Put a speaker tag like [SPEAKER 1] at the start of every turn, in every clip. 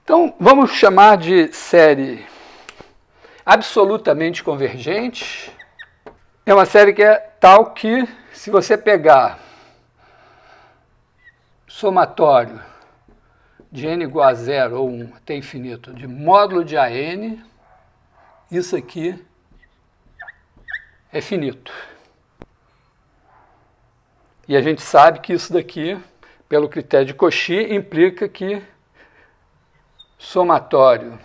[SPEAKER 1] Então, vamos chamar de série absolutamente convergente. É uma série que é tal que, se você pegar somatório de n igual a 0 ou 1 até infinito de módulo de AN, isso aqui é finito. E a gente sabe que isso daqui, pelo critério de Cauchy, implica que somatório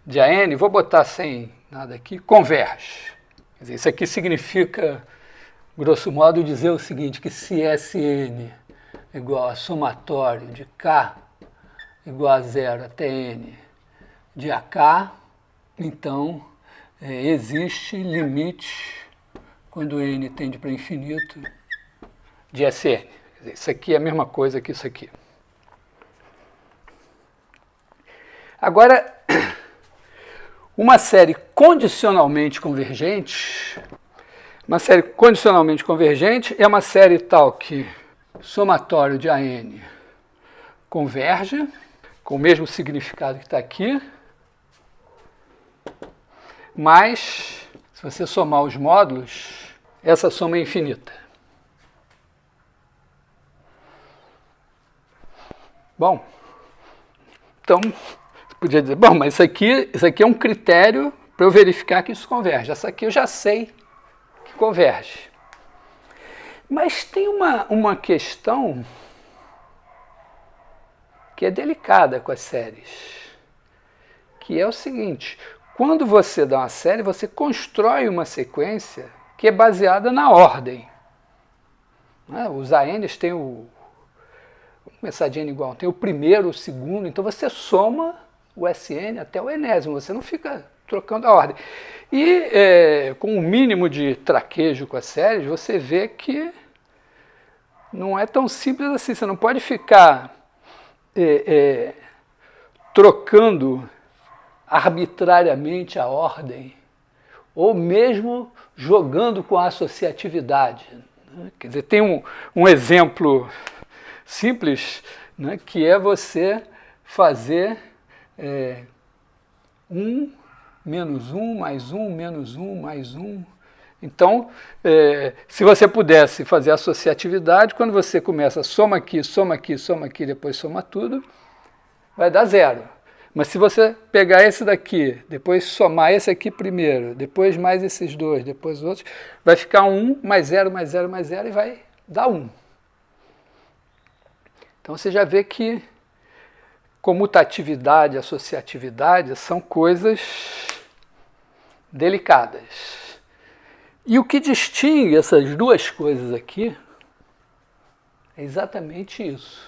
[SPEAKER 1] de AN, vou botar sem nada aqui, converge. Quer dizer, isso aqui significa, grosso modo, dizer o seguinte, que se Sn igual a somatório de K igual a 0 até N de AK, então existe limite, quando N tende para infinito, de Sn. Quer dizer, isso aqui é a mesma coisa que isso aqui. Agora, uma série condicionalmente convergente é uma série tal que somatório de AN converge, com o mesmo significado que está aqui, mas, se você somar os módulos, essa soma é infinita. Bom, então, você podia dizer, bom, mas isso aqui é um critério para eu verificar que isso converge. Essa aqui eu já sei que converge. Mas tem uma questão que é delicada com as séries, que é o seguinte, quando você dá uma série, você constrói uma sequência que é baseada na ordem. Os ANs têm vamos começar de N igual a 1, tem o primeiro, o segundo, então você soma o Sn até o enésimo, você não fica trocando a ordem. E com o mínimo de traquejo com as séries, você vê que não é tão simples assim, você não pode ficar trocando arbitrariamente a ordem, ou mesmo jogando com a associatividade. Quer dizer, tem um exemplo simples, né, que é você fazer 1 menos 1 mais 1 menos 1 mais 1. Então, se você pudesse fazer associatividade, quando você começa soma aqui, depois soma tudo, vai dar 0. Mas se você pegar esse daqui, depois somar esse aqui primeiro, depois mais esses dois, depois os outros, vai ficar 1 mais 0 mais 0 mais 0 e vai dar 1. Então você já vê que comutatividade e associatividade são coisas delicadas. E o que distingue essas duas coisas aqui é exatamente isso.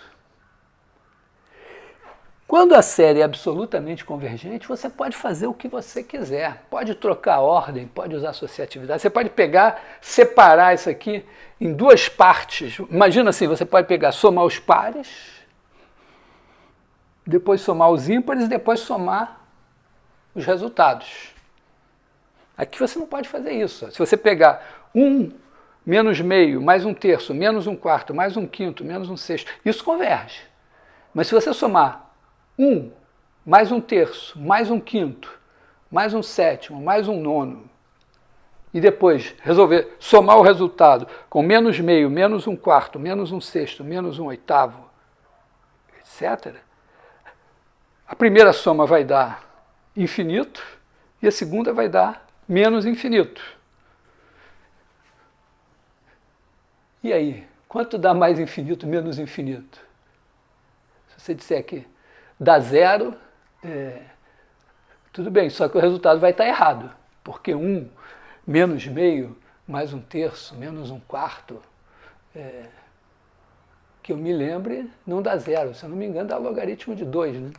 [SPEAKER 1] Quando a série é absolutamente convergente, você pode fazer o que você quiser. Pode trocar a ordem, pode usar associatividade. Você pode pegar, separar isso aqui em duas partes. Imagina assim, você pode pegar, somar os pares, depois somar os ímpares e depois somar os resultados. Aqui você não pode fazer isso. Se você pegar 1 menos meio, mais 1/3, menos 1/4, mais 1/5, menos 1/6, isso converge. Mas se você somar 1 mais 1/3, mais 1/5, mais 1/7, mais 1/9, e depois resolver somar o resultado com menos meio, menos 1/4, menos 1/6, menos 1/8, etc., a primeira soma vai dar infinito e a segunda vai dar menos infinito. E aí, quanto dá mais infinito, menos infinito? Se você disser que dá 0, tudo bem, só que o resultado vai estar errado, porque 1 menos meio, mais 1/3, menos 1/4, que eu me lembre, não dá 0, se eu não me engano dá logaritmo de 2, né?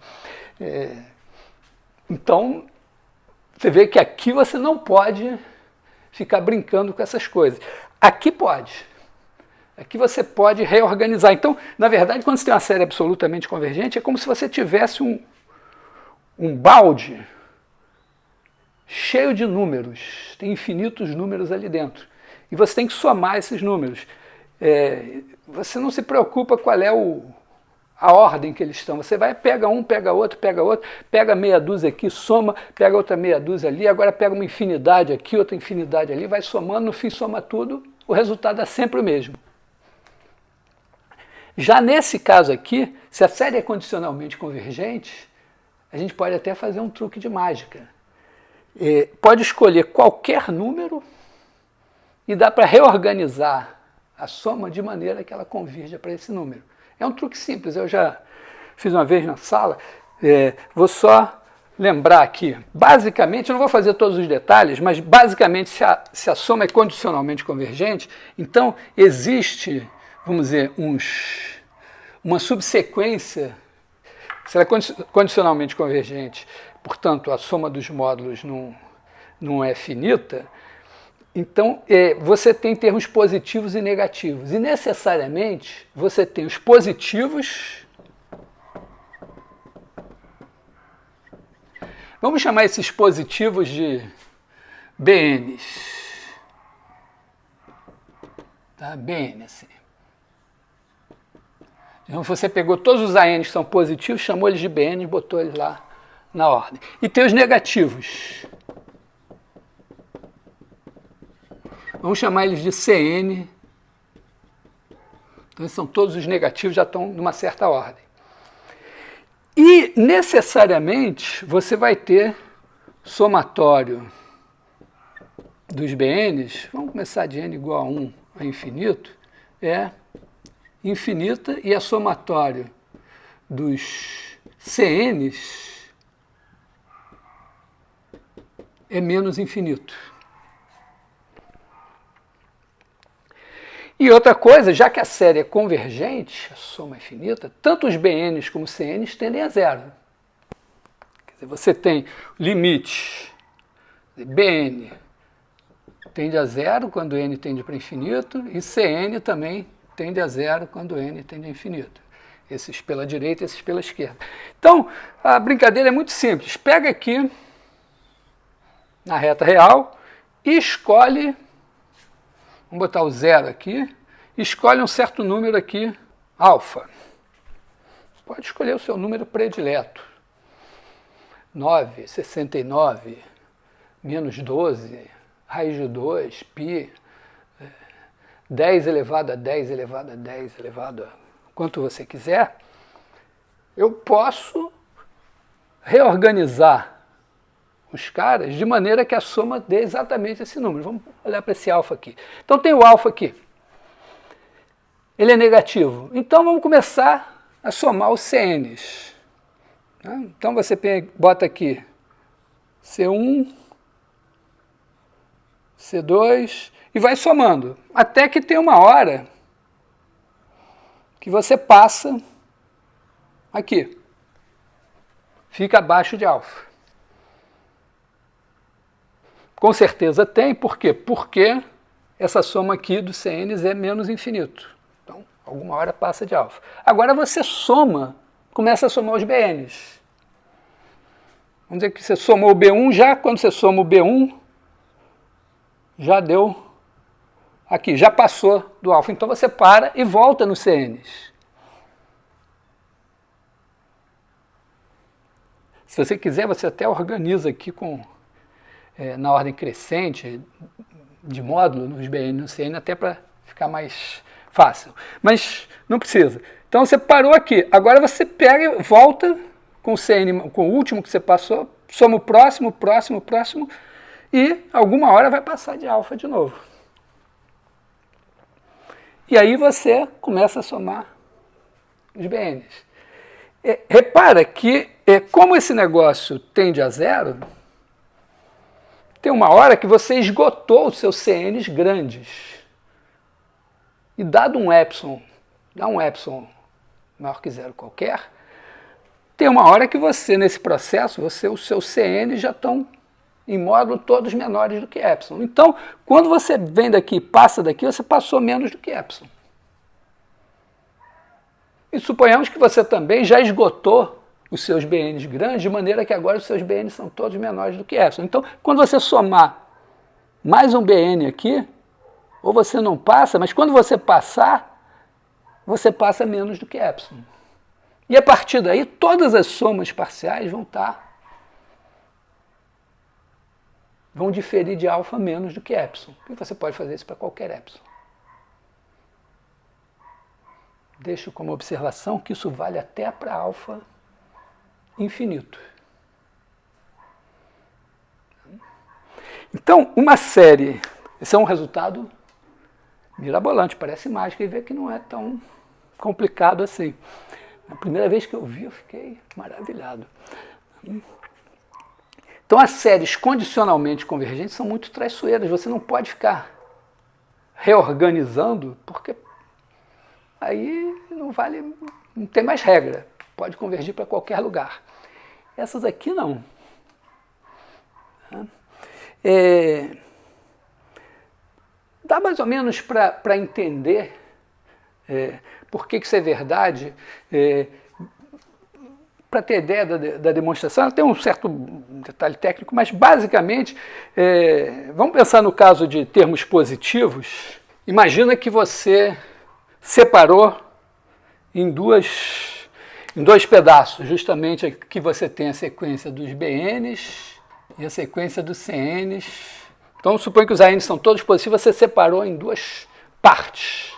[SPEAKER 1] Então, você vê que aqui você não pode ficar brincando com essas coisas. Aqui pode. Aqui você pode reorganizar. Então, na verdade, quando você tem uma série absolutamente convergente, é como se você tivesse um balde cheio de números. Tem infinitos números ali dentro. E você tem que somar esses números. Você não se preocupa qual é a ordem que eles estão. Você vai, pega um, pega outro, pega meia dúzia aqui, soma, pega outra meia dúzia ali, agora pega uma infinidade aqui, outra infinidade ali, vai somando, no fim soma tudo, o resultado é sempre o mesmo. Já nesse caso aqui, se a série é condicionalmente convergente, a gente pode até fazer um truque de mágica. Pode escolher qualquer número e dá para reorganizar a soma de maneira que ela convirja para esse número. É um truque simples, eu já fiz uma vez na sala, vou só lembrar aqui. Basicamente, eu não vou fazer todos os detalhes, mas basicamente se a soma é condicionalmente convergente, então existe, vamos dizer, uma subsequência, se ela é condicionalmente convergente, portanto a soma dos módulos não é finita, então você tem termos positivos e negativos, e necessariamente você tem os positivos, vamos chamar esses positivos de BNs, tá? BN assim. Então você pegou todos os ANs que são positivos, chamou eles de BN e botou eles lá na ordem. E tem os negativos. Vamos chamar eles de CN. Então são todos os negativos, já estão numa certa ordem. E necessariamente você vai ter somatório dos BNs, vamos começar de n igual a 1 a infinito, infinita, e a somatório dos CNs é menos infinito. E outra coisa, já que a série é convergente, a soma é finita, tanto os BNs como os CNs tendem a zero. Quer dizer, você tem limite BN tende a zero quando n tende para infinito, e Cn também tende a zero quando n tende a infinito. Esses pela direita e esses pela esquerda. Então, a brincadeira é muito simples. Pega aqui, na reta real, e escolhe, vamos botar o zero aqui, escolhe um certo número aqui, alfa. Pode escolher o seu número predileto. 9, 69, menos 12, raiz de 2, π, 10 elevado a 10 elevado a 10 elevado a quanto você quiser. Eu posso reorganizar os caras de maneira que a soma dê exatamente esse número. Vamos olhar para esse alfa aqui. Então tem o alfa aqui. Ele é negativo. Então vamos começar a somar os CNs. Então você bota aqui C1, C2 e vai somando. Até que tem uma hora que você passa aqui. Fica abaixo de alfa. Com certeza tem, por quê? Porque essa soma aqui dos CNs é menos infinito. Então, alguma hora passa de alfa. Agora você soma, começa a somar os BNs. Vamos dizer que você somou o B1 já, quando você soma o B1, já deu aqui, já passou do alfa. Então você para e volta nos CNs. Se você quiser, você até organiza aqui na ordem crescente de módulo, nos BN e no CN, até para ficar mais fácil. Mas não precisa. Então você parou aqui. Agora você pega e volta com o CN, com o último que você passou, soma o próximo, e alguma hora vai passar de alfa de novo. E aí você começa a somar os BNs. Repara que, como esse negócio tende a zero, tem uma hora que você esgotou os seus CNs grandes. E dado um epsilon maior que zero qualquer, tem uma hora que você, nesse processo, os seus CNs já estão em módulo todos menores do que epsilon. Então, quando você vem daqui e passa daqui, você passou menos do que epsilon. E suponhamos que você também já esgotou os seus BNs grandes, de maneira que agora os seus BNs são todos menores do que epsilon. Então, quando você somar mais um BN aqui, ou você não passa, mas quando você passar, você passa menos do que epsilon. E a partir daí, todas as somas parciais vão diferir de alfa menos do que epsilon. E você pode fazer isso para qualquer epsilon. Deixo como observação que isso vale até para alfa infinito. Então, uma série, esse é um resultado mirabolante, parece mágica, e vê que não é tão complicado assim. A primeira vez que eu vi, eu fiquei maravilhado. Então, as séries condicionalmente convergentes são muito traiçoeiras. Você não pode ficar reorganizando, porque aí não tem mais regra. Pode convergir para qualquer lugar. Essas aqui não. Dá mais ou menos para entender por que isso é verdade. Para ter ideia da demonstração, ela tem um certo detalhe técnico, mas basicamente, vamos pensar no caso de termos positivos. Imagina que você separou em dois pedaços, justamente aqui você tem a sequência dos BNs e a sequência dos CNs. Então, suponha que os ANs são todos positivos, você separou em duas partes.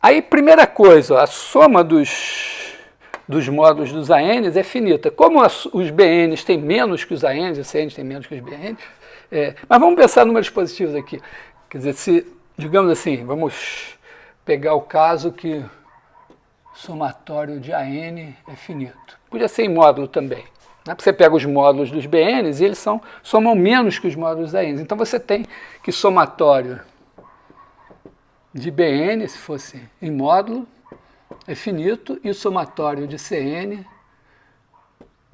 [SPEAKER 1] Aí, primeira coisa, a soma dos módulos dos ANs é finita. Como os BNs têm menos que os ANs, os CNs têm menos que os BNs, mas vamos pensar em números positivos aqui. Quer dizer, digamos assim, vamos pegar o caso que o somatório de AN é finito. Podia ser em módulo também. Você pega os módulos dos BNs e eles somam menos que os módulos da ANs. Então você tem que somatório de BN, se fosse em módulo, é finito, e o somatório de CN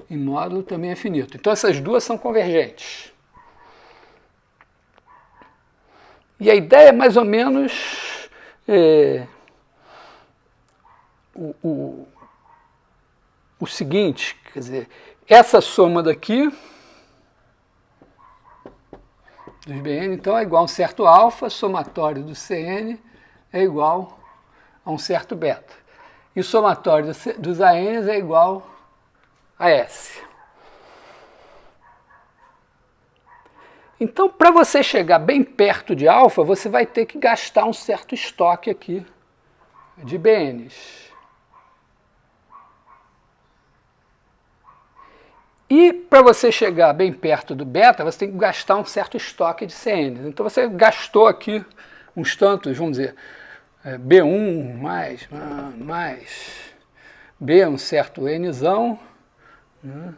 [SPEAKER 1] em módulo também é finito. Então essas duas são convergentes. E a ideia é mais ou menos o seguinte, quer dizer, essa soma daqui dos BN, então, é igual a um certo alfa, somatório do CN é igual a um certo beta. E o somatório dos ANs é igual a S. Então, para você chegar bem perto de alfa, você vai ter que gastar um certo estoque aqui de BNs. E para você chegar bem perto do beta, você tem que gastar um certo estoque de CNs. Então você gastou aqui uns tantos, vamos dizer, B1 mais B, um certo Nzão. Né?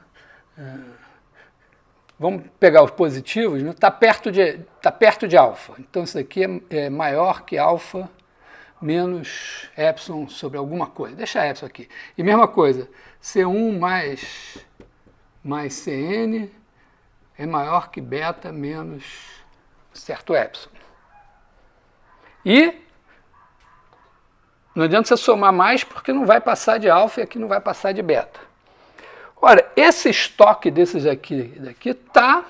[SPEAKER 1] Vamos pegar os positivos, está perto de alfa. Então isso aqui é maior que alfa menos epsilon sobre alguma coisa. Deixa epsilon aqui. E mesma coisa, C1 mais CN é maior que beta menos certo epsilon. E não adianta você somar mais porque não vai passar de alfa e aqui não vai passar de beta. Ora, esse estoque desses daqui está,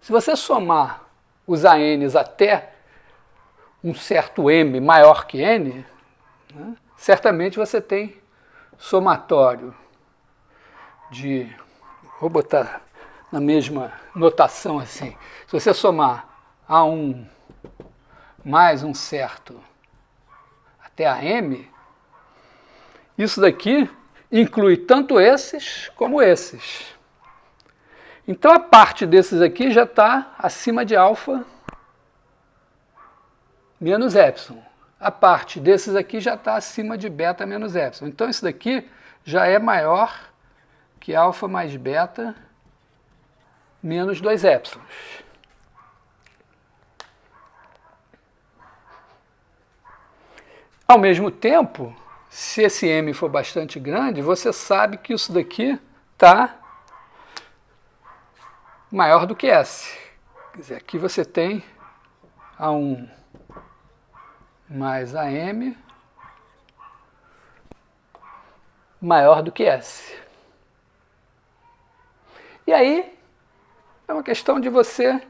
[SPEAKER 1] se você somar os ANs até um certo M maior que N, né, certamente você tem somatório de, vou botar na mesma notação assim, se você somar A1 mais um certo até a M, isso daqui inclui tanto esses como esses. Então a parte desses aqui já está acima de alfa menos epsilon. A parte desses aqui já está acima de beta menos epsilon. Então isso daqui já é maior que alfa mais beta menos 2 épsilons. Ao mesmo tempo, se esse M for bastante grande, você sabe que isso daqui está maior do que S. Quer dizer, aqui você tem A1 mais AM maior do que S. E aí, é uma questão de você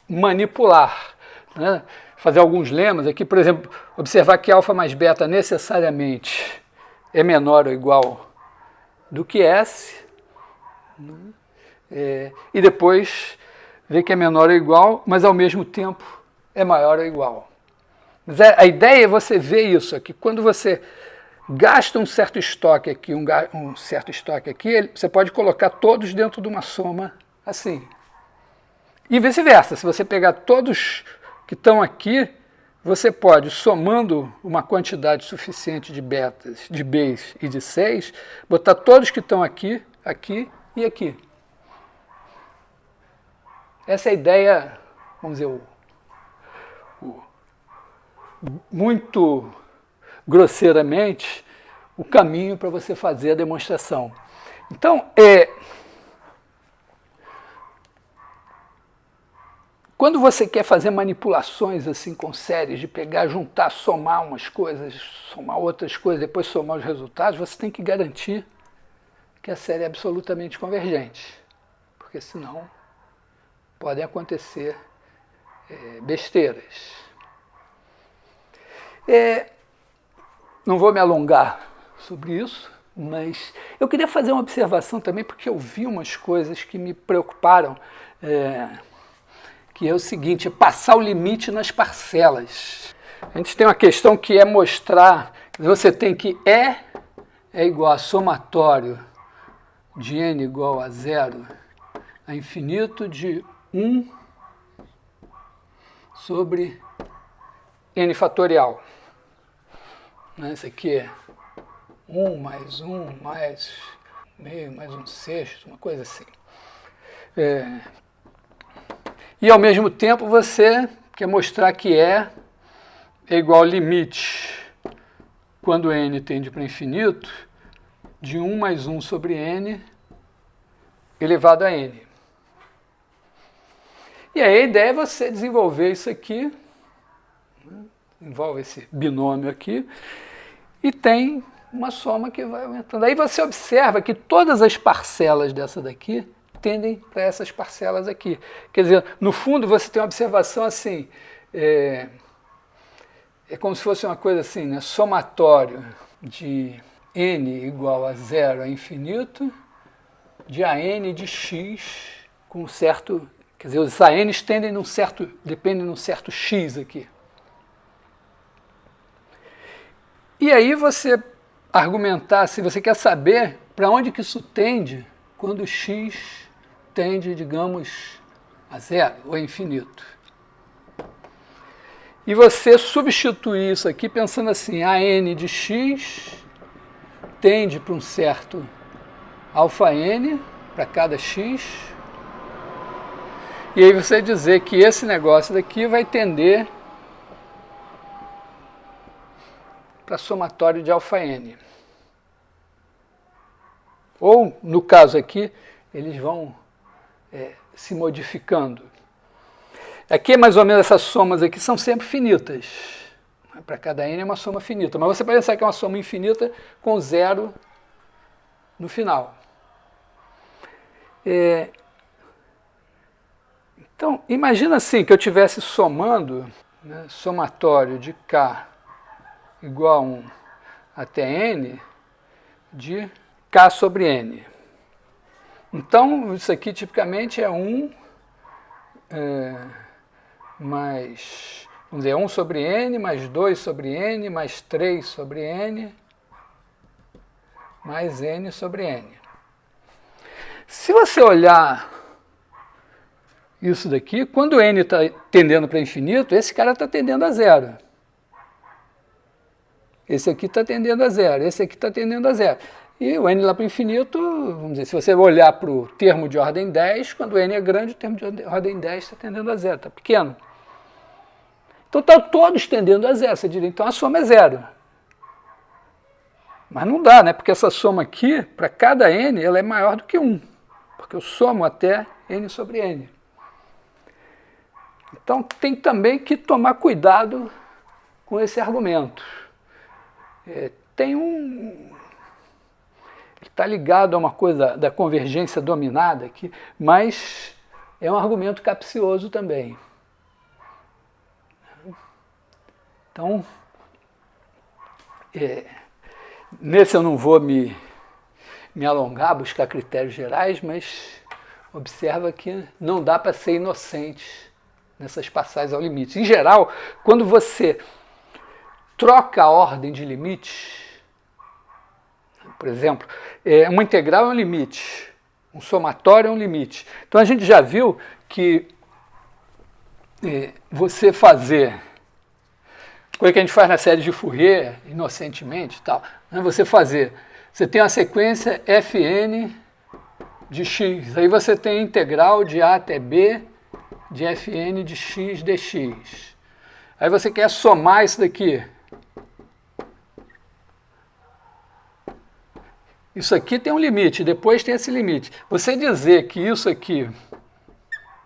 [SPEAKER 1] manipular, né? fazer alguns lemas aqui, por exemplo, observar que alfa mais beta necessariamente é menor ou igual do que S, e depois ver que é menor ou igual, mas ao mesmo tempo é maior ou igual. Mas a ideia é você ver isso aqui. Quando você gasta um certo estoque aqui, um certo estoque aqui, você pode colocar todos dentro de uma soma assim. E vice-versa, se você pegar todos que estão aqui, você pode, somando uma quantidade suficiente de betas, de Bs e de Cs, botar todos que estão aqui, aqui e aqui. Essa é a ideia, vamos dizer, muito grosseiramente, o caminho para você fazer a demonstração. Então, quando você quer fazer manipulações assim com séries, de pegar, juntar, somar umas coisas, somar outras coisas, depois somar os resultados, você tem que garantir que a série é absolutamente convergente, porque senão podem acontecer besteiras. Não vou me alongar sobre isso, mas eu queria fazer uma observação também, porque eu vi umas coisas que me preocuparam, que é o seguinte, passar o limite nas parcelas. A gente tem uma questão que é mostrar, você tem que E é igual a somatório de n igual a 0 a infinito de 1 sobre n fatorial. Isso aqui é 1 mais 1 mais meio mais 1/6, uma coisa assim. E ao mesmo tempo você quer mostrar que é igual ao limite, quando n tende para infinito, de 1 mais 1 sobre n elevado a n. E aí a ideia é você desenvolver isso aqui, envolve esse binômio aqui, e tem uma soma que vai aumentando. Aí você observa que todas as parcelas dessa daqui tendem para essas parcelas aqui. Quer dizer, no fundo você tem uma observação assim, é como se fosse uma coisa assim, né? Somatório de n igual a 0 a infinito, de AN de x com um certo, quer dizer, os ANs tendem num certo, dependem de um certo x aqui. E aí você argumentar, se você quer saber para onde que isso tende, quando x tende, digamos, a 0 ou a infinito. E você substituir isso aqui pensando assim, AN de x tende para um certo alfa n para cada x, e aí você dizer que esse negócio daqui vai tender para somatório de alfa n. Ou, no caso aqui, eles vão se modificando. Aqui, mais ou menos, essas somas aqui são sempre finitas. Para cada n é uma soma finita. Mas você pode pensar que é uma soma infinita com 0 no final. Então, imagina assim, que eu estivesse somando, né, somatório de k igual a 1 até n de k sobre n. Então, isso aqui tipicamente é 1 mais, vamos dizer, 1 sobre n, mais 2 sobre n, mais 3 sobre n, mais n sobre n. Se você olhar isso daqui, quando n está tendendo para infinito, esse cara está tendendo a 0. Esse aqui está tendendo a 0, esse aqui está tendendo a 0. E o n lá para o infinito, vamos dizer, se você olhar para o termo de ordem 10, quando n é grande, o termo de ordem 10 está tendendo a 0, está pequeno. Então estão todos tendendo a 0, você diria, então a soma é 0. Mas não dá, né? Porque essa soma aqui, para cada n, ela é maior do que 1. Porque eu somo até n sobre n. Então tem também que tomar cuidado com esse argumento. Tem está ligado a uma coisa da convergência dominada aqui, mas é um argumento capcioso também. Então, nesse eu não vou me alongar, buscar critérios gerais, mas observa que não dá para ser inocente nessas passagens ao limite. Em geral, quando você troca a ordem de limites, por exemplo, uma integral é um limite, um somatório é um limite. Então a gente já viu que você fazer, coisa que a gente faz na série de Fourier, inocentemente e tal, né? Você tem a sequência Fn de x, aí você tem a integral de a até b de Fn de x dx. Aí você quer somar isso daqui. Isso aqui tem um limite, depois tem esse limite. Você dizer que isso aqui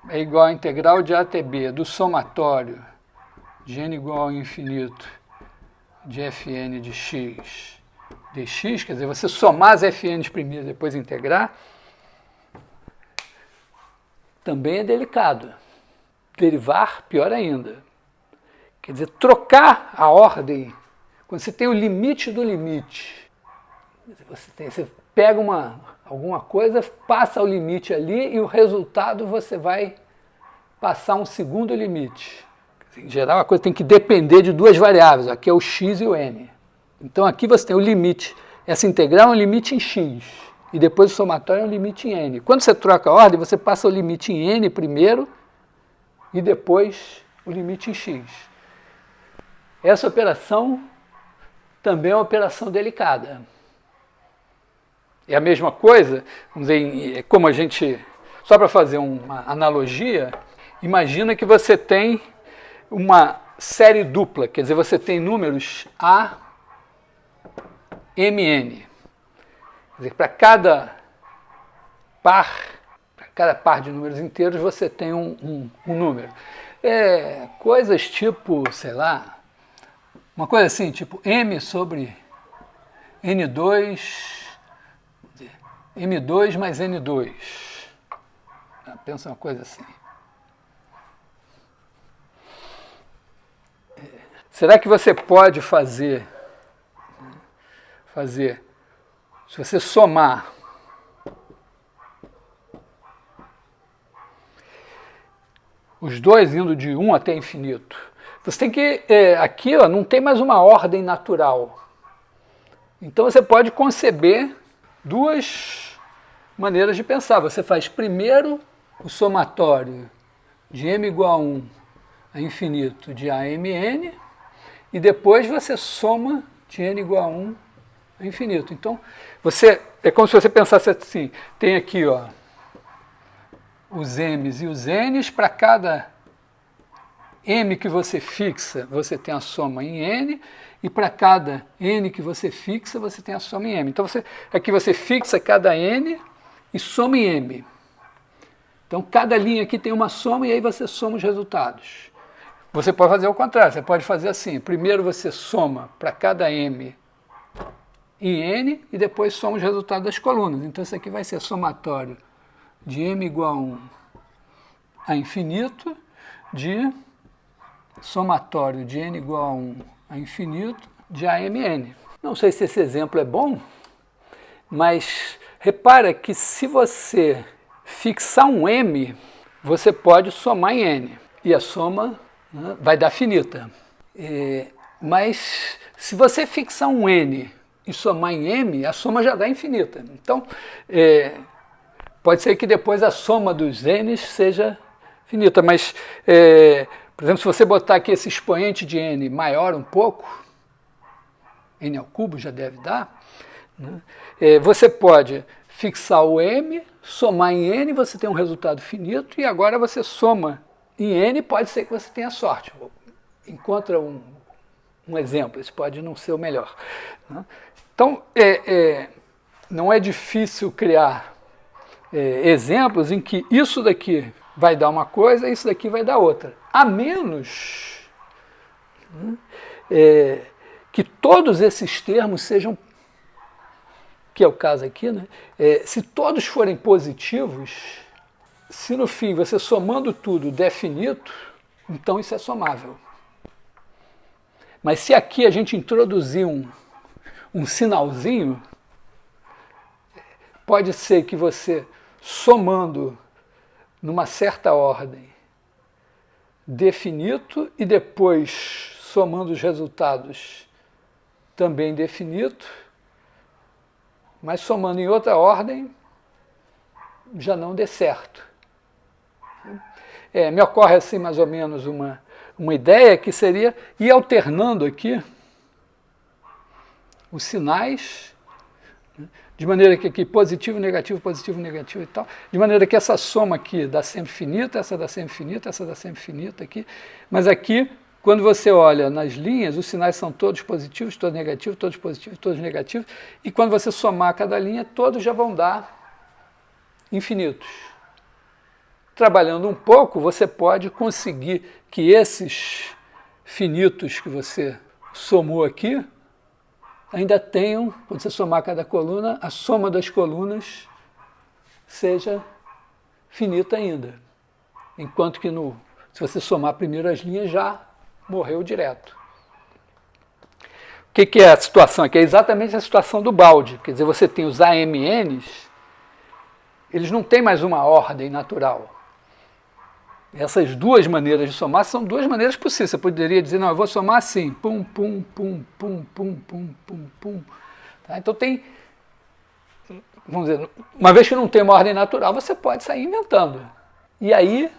[SPEAKER 1] é igual à integral de a até b do somatório de n igual ao infinito de Fn de x dx, quer dizer, você somar as Fn's primeiro e depois integrar, também é delicado. Derivar, pior ainda. Quer dizer, trocar a ordem, quando você tem o limite do limite, você pega alguma coisa, passa o limite ali e o resultado você vai passar um segundo limite. Em geral, a coisa tem que depender de duas variáveis, aqui é o x e o n. Então aqui você tem o limite, essa integral é um limite em x, e depois o somatório é um limite em n. Quando você troca a ordem, você passa o limite em n primeiro, e depois o limite em x. Essa operação também é uma operação delicada. É a mesma coisa, vamos dizer, como a gente, só para fazer uma analogia, imagina que você tem uma série dupla, quer dizer, você tem números A, Mn. Quer dizer, para cada par de números inteiros, você tem um número. Coisas tipo, sei lá, uma coisa assim, tipo M sobre N2, M2 mais N2. Pensa uma coisa assim. Será que você pode fazer, se você somar os dois indo de 1 até infinito, você tem que, aqui não tem mais uma ordem natural. Então você pode conceber duas maneiras de pensar. Você faz primeiro o somatório de m igual a 1 a infinito de AMN, e depois você soma de n igual a 1 a infinito. Então, é como se você pensasse assim, tem aqui os m's e os n's, para cada m que você fixa, você tem a soma em n, e para cada n que você fixa, você tem a soma em m. Então, aqui você fixa cada n e soma em m. Então, cada linha aqui tem uma soma e aí você soma os resultados. Você pode fazer o contrário, você pode fazer assim, primeiro você soma para cada m em n e depois soma os resultados das colunas. Então, isso aqui vai ser somatório de m igual a 1 a infinito de somatório de n igual a 1 a infinito de AMN. Não sei se esse exemplo é bom, mas repara que se você fixar um m, você pode somar em n, e a soma vai dar finita. Mas se você fixar um n e somar em m, a soma já dá infinita. Então, pode ser que depois a soma dos n's seja finita, mas, por exemplo, se você botar aqui esse expoente de n maior um pouco, n ao cubo já deve dar, né? Você pode fixar o m, somar em n, você tem um resultado finito, e agora você soma em n, pode ser que você tenha sorte. Encontra um exemplo, esse pode não ser o melhor, né? Então, não é difícil criar exemplos em que isso daqui vai dar uma coisa e isso daqui vai dar outra. A menos que todos esses termos sejam, que é o caso aqui, né? Se todos forem positivos, se no fim você somando tudo der finito, então isso é somável. Mas se aqui a gente introduzir um sinalzinho, pode ser que você, somando numa certa ordem, dê finito e depois, somando os resultados, também dê finito, mas somando em outra ordem, já não dê certo. Me ocorre assim mais ou menos uma ideia que seria ir alternando aqui os sinais, de maneira que aqui positivo, negativo e tal, de maneira que essa soma aqui dá sempre finita, essa dá sempre finita, essa dá sempre finita aqui, mas aqui, quando você olha nas linhas, os sinais são todos positivos, todos negativos, todos positivos, todos negativos, e quando você somar cada linha, todos já vão dar infinitos. Trabalhando um pouco, você pode conseguir que esses finitos que você somou aqui ainda tenham, quando você somar cada coluna, a soma das colunas seja finita ainda. Enquanto que se você somar primeiro as linhas, já morreu direto. O que é a situação aqui? É exatamente a situação do balde. Quer dizer, você tem os AMNs, eles não têm mais uma ordem natural. Essas duas maneiras de somar são duas maneiras possíveis. Você poderia dizer, não, eu vou somar assim, pum, pum, pum, pum, pum, pum, pum, pum. Tá? Então tem, vamos dizer, uma vez que não tem uma ordem natural, você pode sair inventando. E aí,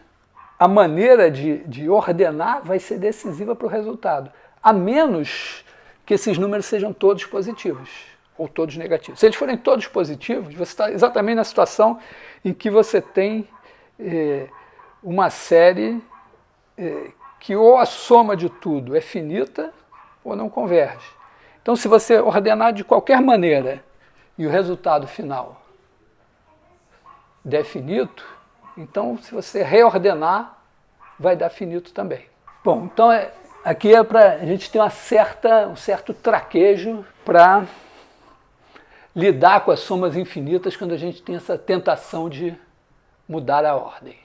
[SPEAKER 1] a maneira de ordenar vai ser decisiva para o resultado, a menos que esses números sejam todos positivos ou todos negativos. Se eles forem todos positivos, você está exatamente na situação em que você tem uma série que ou a soma de tudo é finita ou não converge. Então, se você ordenar de qualquer maneira e o resultado final der finito, então, se você reordenar, vai dar finito também. Bom, então aqui é para a gente ter um certo traquejo para lidar com as somas infinitas quando a gente tem essa tentação de mudar a ordem.